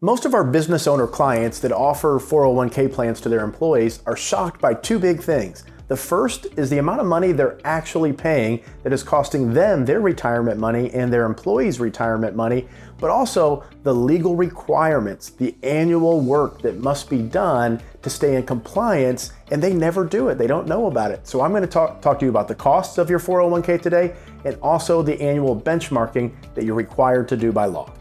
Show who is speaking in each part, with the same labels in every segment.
Speaker 1: Most of our business owner clients that offer 401k plans to their employees are shocked by two big things. The first is the amount of money they're actually paying that is costing them their retirement money and their employees' retirement money, but also the legal requirements, the annual work that must be done to stay in compliance, and they never do it. They don't know about it. So I'm going to talk to you about the costs of your 401k today and also the annual benchmarking that you're required to do by law.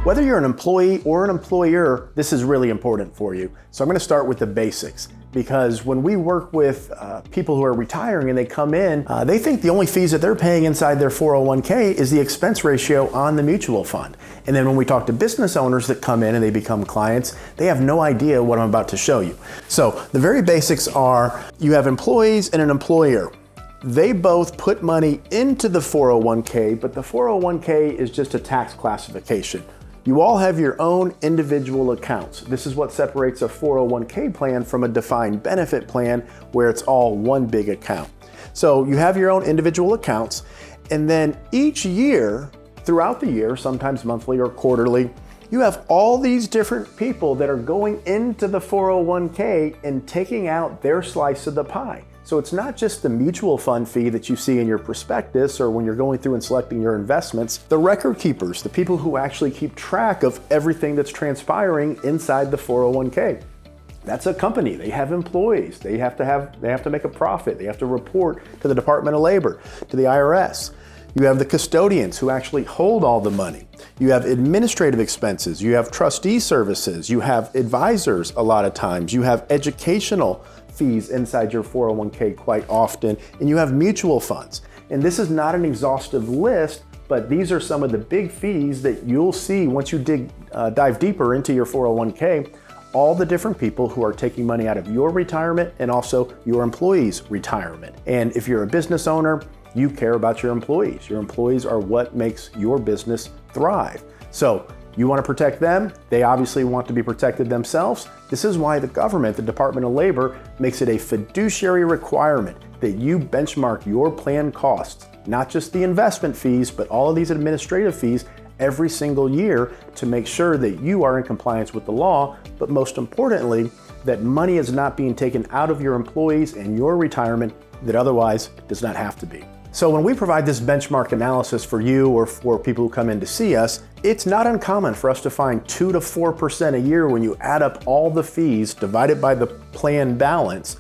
Speaker 1: Whether you're an employee or an employer, this is really important for you. So I'm going to start with the basics, because when we work with people who are retiring and they come in, they think the only fees that they're paying inside their 401k is the expense ratio on the mutual fund. And then when we talk to business owners that come in and they become clients, they have no idea what I'm about to show you. So the very basics are, you have employees and an employer. They both put money into the 401k, but the 401k is just a tax classification. You all have your own individual accounts. This is what separates a 401k plan from a defined benefit plan where it's all one big account. So you have your own individual accounts, and then each year, throughout the year, sometimes monthly or quarterly, you have all these different people that are going into the 401k and taking out their slice of the pie. So it's not just the mutual fund fee that you see in your prospectus or when you're going through and selecting your investments. The record keepers, the people who actually keep track of everything that's transpiring inside the 401k. That's a company. They have employees. They have to make a profit. They have to report to the Department of Labor, to the IRS. You have the custodians who actually hold all the money. You have administrative expenses. You have trustee services. You have advisors a lot of times. You have educational fees inside your 401k quite often, and you have mutual funds. And this is not an exhaustive list, but these are some of the big fees that you'll see once you dive deeper into your 401k, all the different people who are taking money out of your retirement and also your employees' retirement. And if you're a business owner, you care about your employees. Your employees are what makes your business thrive. So you want to protect them. They obviously want to be protected themselves. This is why the government, the Department of Labor, makes it a fiduciary requirement that you benchmark your plan costs, not just the investment fees, but all of these administrative fees every single year to make sure that you are in compliance with the law, but most importantly, that money is not being taken out of your employees and your retirement that otherwise does not have to be. So when we provide this benchmark analysis for you or for people who come in to see us, it's not uncommon for us to find 2 to 4% a year when you add up all the fees divided by the plan balance.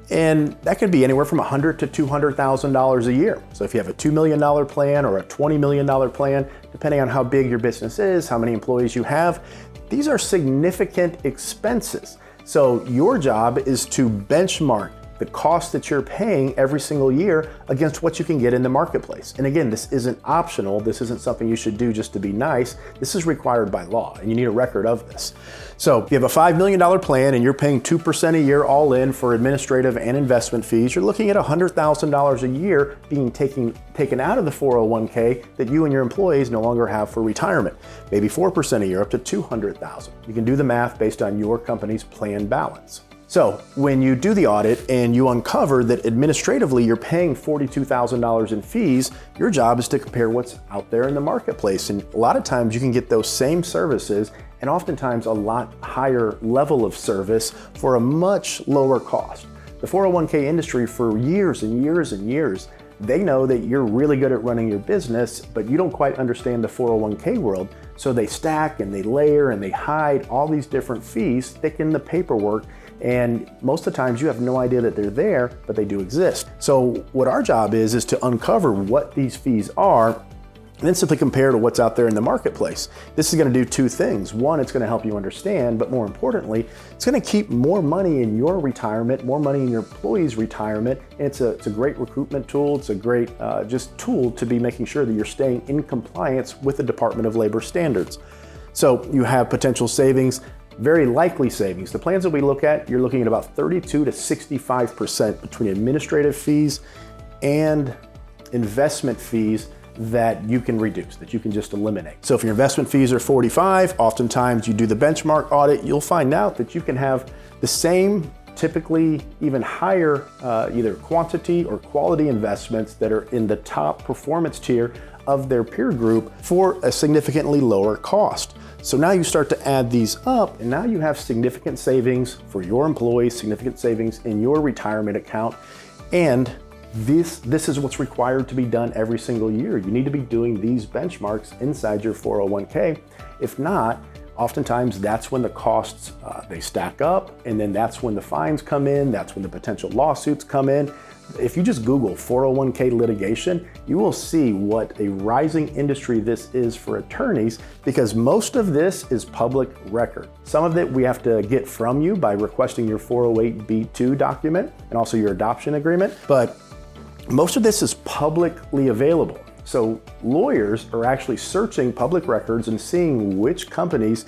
Speaker 1: And that could be anywhere from $100,000 to $200,000 a year. So if you have a $2 million plan or a $20 million plan, depending on how big your business is, how many employees you have, these are significant expenses. So your job is to benchmark the cost that you're paying every single year against what you can get in the marketplace. And again, this isn't optional. This isn't something you should do just to be nice. This is required by law, and you need a record of this. So if you have a $5 million plan and you're paying 2% a year all in for administrative and investment fees, you're looking at $100,000 a year being taken out of the 401k that you and your employees no longer have for retirement. Maybe 4% a year, up to $200,000. You can do the math based on your company's plan balance. So when you do the audit and you uncover that administratively you're paying $42,000 in fees, your job is to compare what's out there in the marketplace. And a lot of times you can get those same services and oftentimes a lot higher level of service for a much lower cost. The 401k industry for years and years and years, they know that you're really good at running your business, but you don't quite understand the 401k world. So they stack and they layer and they hide all these different fees, thicken the paperwork, and most of the times you have no idea that they're there, but they do exist. So what our job is to uncover what these fees are and then simply compare to what's out there in the marketplace. This is going to do two things. One, it's going to help you understand, but more importantly, it's going to keep more money in your retirement, more money in your employees' retirement. And it's a great recruitment tool. It's a great just tool to be making sure that you're staying in compliance with the Department of Labor standards. So you have potential savings, very likely savings. The plans that we look at, you're looking at about 32 to 65% between administrative fees and investment fees that you can reduce, that you can just eliminate. So if your investment fees are 45, oftentimes you do the benchmark audit, you'll find out that you can have the same typically even higher either quantity or quality investments that are in the top performance tier of their peer group for a significantly lower cost. So now you start to add these up, and now you have significant savings for your employees, significant savings in your retirement account, and this is what's required to be done every single year. You need to be doing these benchmarks inside your 401k. If not, oftentimes that's when the costs, they stack up, and then that's when the fines come in, that's when the potential lawsuits come in. If you just Google 401k litigation, you will see what a rising industry this is for attorneys, because most of this is public record. Some of it we have to get from you by requesting your 408B2 document and also your adoption agreement, but most of this is publicly available. So lawyers are actually searching public records and seeing which companies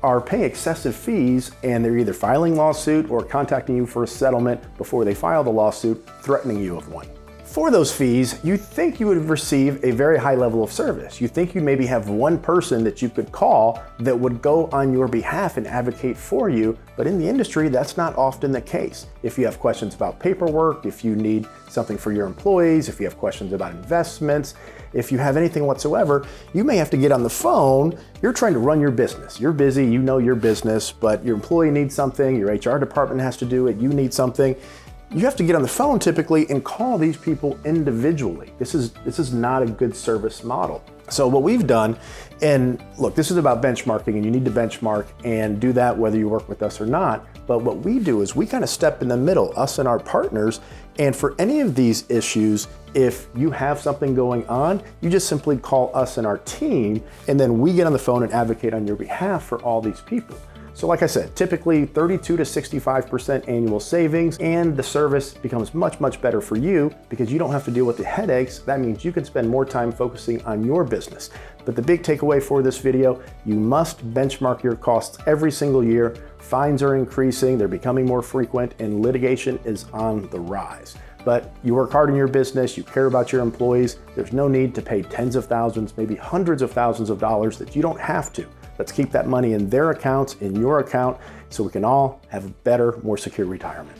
Speaker 1: are paying excessive fees, and they're either filing lawsuit or contacting you for a settlement before they file the lawsuit, threatening you of one. For those fees, you think you would receive a very high level of service. You think you maybe have one person that you could call that would go on your behalf and advocate for you, but in the industry, that's not often the case. If you have questions about paperwork, if you need something for your employees, if you have questions about investments, if you have anything whatsoever, you may have to get on the phone. You're trying to run your business. You're busy, you know your business, but your employee needs something, your HR department has to do it, you need something. You have to get on the phone typically and call these people individually. This is not a good service model. So what we've done, and look, this is about benchmarking, and you need to benchmark and do that whether you work with us or not. But what we do is we kind of step in the middle, us and our partners, and for any of these issues, if you have something going on, you just simply call us and our team, and then we get on the phone and advocate on your behalf for all these people. So like I said, typically 32 to 65% annual savings, and the service becomes much, much better for you because you don't have to deal with the headaches. That means you can spend more time focusing on your business. But the big takeaway for this video, you must benchmark your costs every single year. Fines are increasing, they're becoming more frequent, and litigation is on the rise. But you work hard in your business, you care about your employees, there's no need to pay tens of thousands, maybe hundreds of thousands of dollars that you don't have to. Let's keep that money in their accounts, in your account, so we can all have a better, more secure retirement.